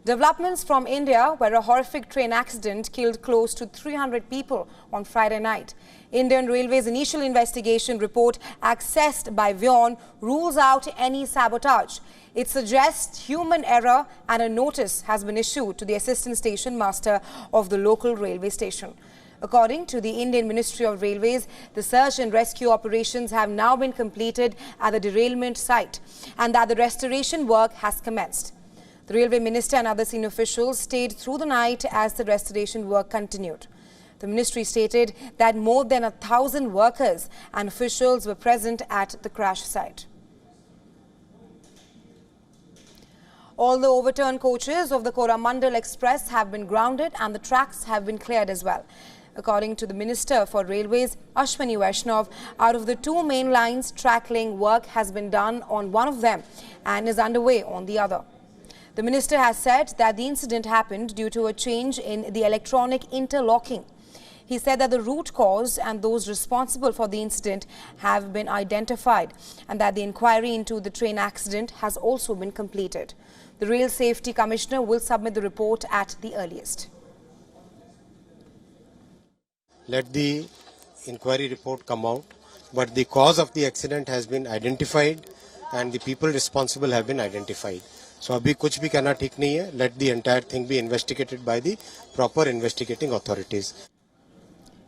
Developments from India, where a horrific train accident killed close to 300 people on Friday night. Indian Railways' initial investigation report, accessed by WION, rules out any sabotage. It suggests human error, and a notice has been issued to the assistant station master of the local railway station. According to the Indian Ministry of Railways, the search and rescue operations have now been completed at the derailment site and that the restoration work has commenced. The Railway Minister and other senior officials stayed through the night as the restoration work continued. The ministry stated that more than 1,000 workers and officials were present at the crash site. All the overturned coaches of the Coromandel Express have been grounded and the tracks have been cleared as well. According to the Minister for Railways, Ashwini Vaishnav, out of the two main lines, track laying work has been done on one of them and is underway on the other. The Minister has said that the incident happened due to a change in the electronic interlocking. He said that the root cause and those responsible for the incident have been identified and that the inquiry into the train accident has also been completed. The Rail Safety Commissioner will submit the report at the earliest. Let the inquiry report come out, but the cause of the accident has been identified and the people responsible have been identified. So abhi kuch bhi कहना ठीक नहीं है. Let the entire thing be investigated by the proper investigating authorities.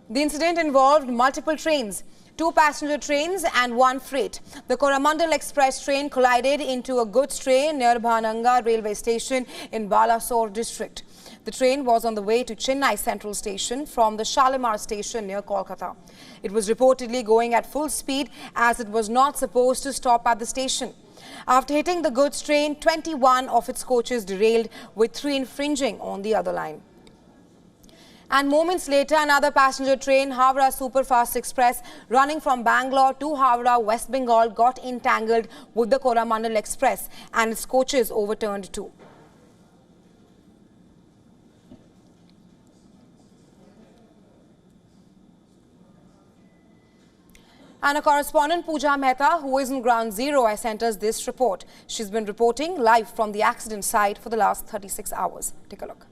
The incident involved multiple trains, 2 passenger trains and 1 freight. The Coromandel Express train collided into a goods train near Bhananga railway station in Balasore district. The train was on the way to Chennai Central Station from the Shalimar station near Kolkata. It was reportedly going at full speed as it was not supposed to stop at the station. After hitting the goods train, 21 of its coaches derailed, with 3 infringing on the other line. And moments later, another passenger train, Howrah Superfast Express, running from Bangalore to Howrah, West Bengal, got entangled with the Coromandel Express and its coaches overturned too. And a correspondent, Pooja Mehta, who is in Ground Zero, has sent us this report. She's been reporting live from the accident site for the last 36 hours. Take a look.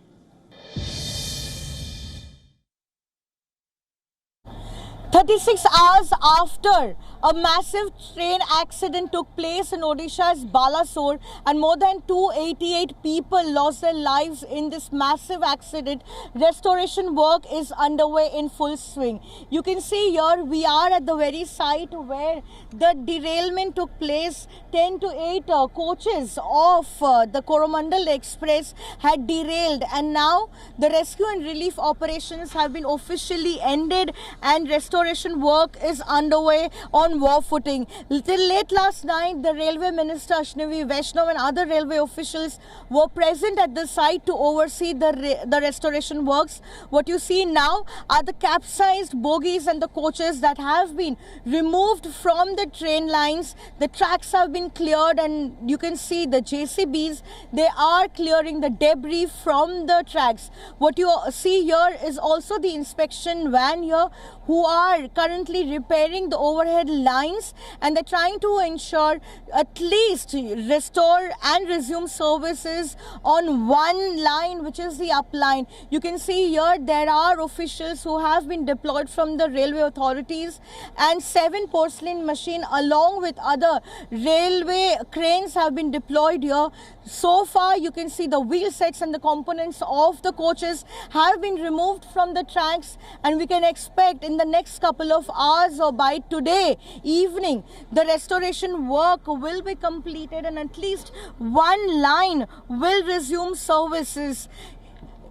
36 hours after a massive train accident took place in Odisha's Balasore and more than 288 people lost their lives in this massive accident, restoration work is underway in full swing. You can see here we are at the very site where the derailment took place. 10 to 8 coaches of the Coromandel Express had derailed, and now the rescue and relief operations have been officially ended and restoration work is underway on war footing. Till late last night, the Railway Minister Ashwini Vaishnav and other railway officials were present at the site to oversee the restoration works. What you see now are the capsized bogies and the coaches that have been removed from the train lines. The tracks have been cleared and you can see the JCBs. They are clearing the debris from the tracks. What you see here is also the inspection van here, who are currently repairing the overhead lines, and they're trying to ensure at least restore and resume services on one line, which is the up line. You can see here there are officials who have been deployed from the railway authorities, and 7 porcelain machines along with other railway cranes have been deployed here. So far you can see the wheel sets and the components of the coaches have been removed from the tracks, and we can expect in the next couple of hours or by today evening the restoration work will be completed and at least one line will resume services.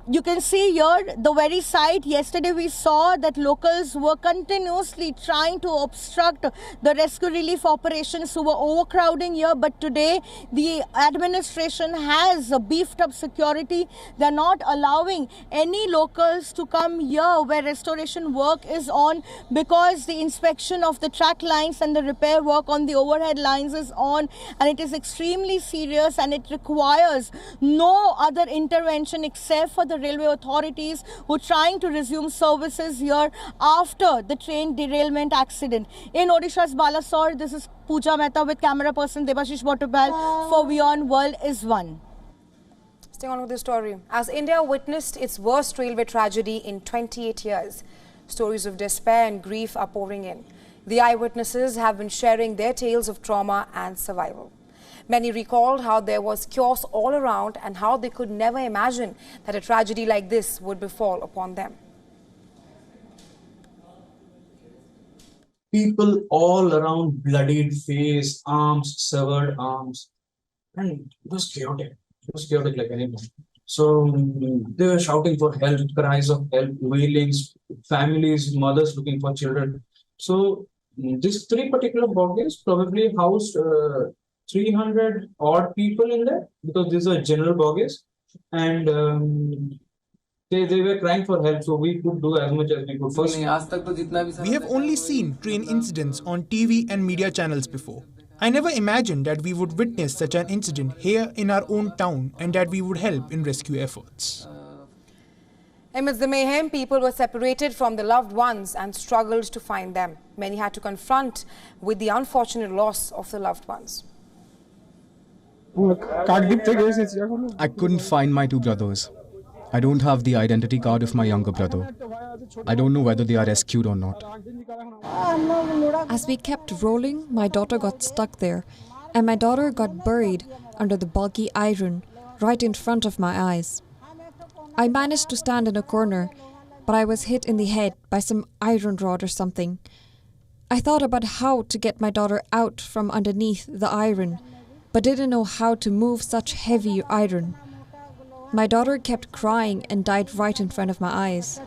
You can see here the very site. Yesterday we saw that locals were continuously trying to obstruct the rescue relief operations who were overcrowding here, but today the administration has beefed up security. They're not allowing any locals to come here where restoration work is on, because the inspection of the track lines and the repair work on the overhead lines is on, and it is extremely serious and it requires no other intervention except for the railway authorities who are trying to resume services here after the train derailment accident. In Odisha's Balasore, this is Pooja Mehta with camera person Debashish Bottabal for WION World is One. Staying on with the story, as India witnessed its worst railway tragedy in 28 years, stories of despair and grief are pouring in. The eyewitnesses have been sharing their tales of trauma and survival. Many recalled how there was chaos all around and how they could never imagine that a tragedy like this would befall upon them. People all around, bloodied face, arms, severed arms, and it was chaotic. It was chaotic like anything. So they were shouting for help, cries of help, wailings, families, mothers looking for children. So these three particular bogies probably housed 300 odd people in there, because these are general bogies, and they were crying for help, so we could do as much as we could. First, we have only seen train incidents on TV and media channels before. I never imagined that we would witness such an incident here in our own town and that we would help in rescue efforts. Amidst the mayhem, people were separated from their loved ones and struggled to find them. Many had to confront with the unfortunate loss of their loved ones. I couldn't find my two brothers. I don't have the identity card of my younger brother. I don't know whether they are rescued or not. As we kept rolling, my daughter got stuck there, and my daughter got buried under the bulky iron right in front of my eyes. I managed to stand in a corner, but I was hit in the head by some iron rod or something. I thought about how to get my daughter out from underneath the iron, but didn't know how to move such heavy iron. My daughter kept crying and died right in front of my eyes.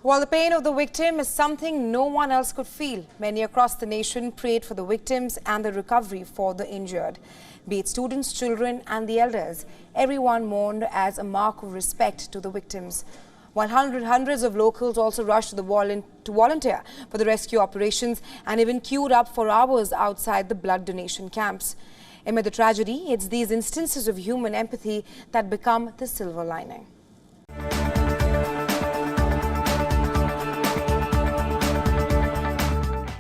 While the pain of the victim is something no one else could feel, many across the nation prayed for the victims and the recovery for the injured. Be it students, children and the elders, everyone mourned as a mark of respect to the victims. While hundreds of locals also rushed to volunteer for the rescue operations and even queued up for hours outside the blood donation camps. Amid the tragedy, it's these instances of human empathy that become the silver lining.